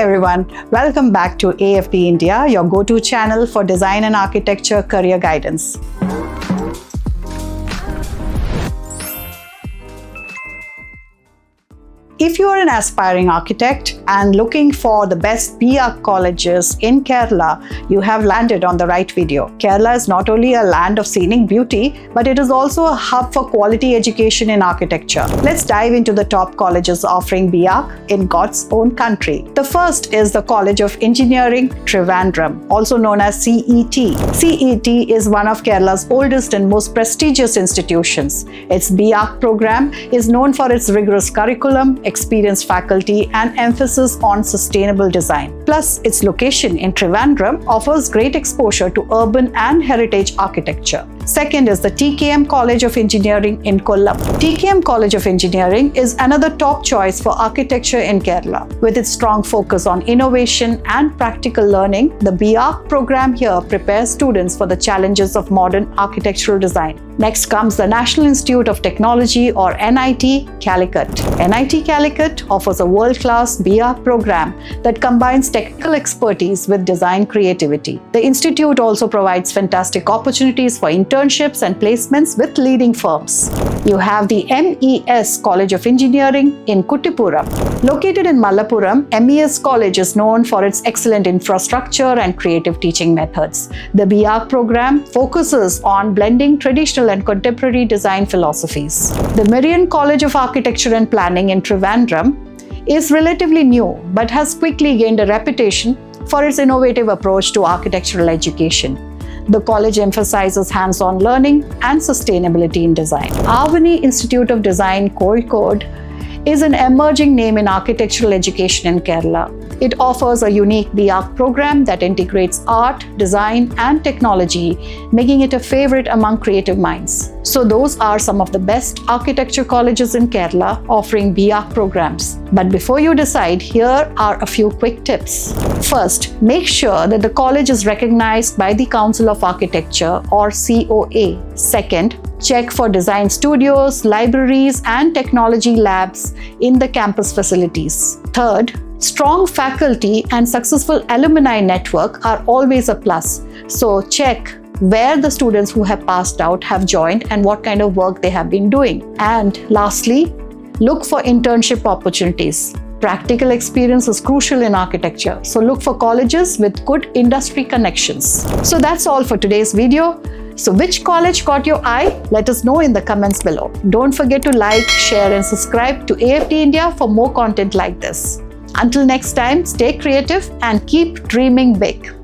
everyone, welcome back to AFD India, your go-to channel for design and architecture career guidance. If you are an aspiring architect and looking for the best B.Arch colleges in Kerala, you have landed on the right video. Kerala is not only a land of scenic beauty, but it is also a hub for quality education in architecture. Let's dive into the top colleges offering B.Arch in God's own country. The first is the College of Engineering, Trivandrum, also known as CET. CET is one of Kerala's oldest and most prestigious institutions. Its B.Arch program is known for its rigorous curriculum, experienced faculty, and emphasis on sustainable design. Plus, its location in Trivandrum offers great exposure to urban and heritage architecture. Second is the TKM College of Engineering in Kollam. TKM College of Engineering is another top choice for architecture in Kerala. With its strong focus on innovation and practical learning, the B.Arch program here prepares students for the challenges of modern architectural design. Next comes the National Institute of Technology or NIT Calicut. NIT Calicut offers a world-class B.Arch program that combines technical expertise with design creativity. The institute also provides fantastic opportunities for internships and placements with leading firms. You have the MES College of Engineering in Kuttipuram. Located in Malappuram, MES College is known for its excellent infrastructure and creative teaching methods. The B.Arch program focuses on blending traditional and contemporary design philosophies. The Marian College of Architecture and Planning in Trivandrum is relatively new but has quickly gained a reputation for its innovative approach to architectural education. The college emphasizes hands-on learning and sustainability in design. Avani Institute of Design, Kozhikode, is an emerging name in architectural education in Kerala. It offers a unique B.Arch program that integrates art, design, and technology, making it a favorite among creative minds. So those are some of the best architecture colleges in Kerala offering B.Arch programs. But before you decide, here are a few quick tips. First, make sure that the college is recognized by the Council of Architecture or COA. Second, check for design studios, libraries, and technology labs in the campus facilities. Third, strong faculty and successful alumni network are always a plus. So check where the students who have passed out have joined and what kind of work they have been doing. And lastly, look for internship opportunities. Practical experience is crucial in architecture, so look for colleges with good industry connections. So that's all for today's video. So which college caught your eye? Let us know in the comments below. Don't forget to like, share, and subscribe to AFD India for more content like this. Until next time, stay creative and keep dreaming big.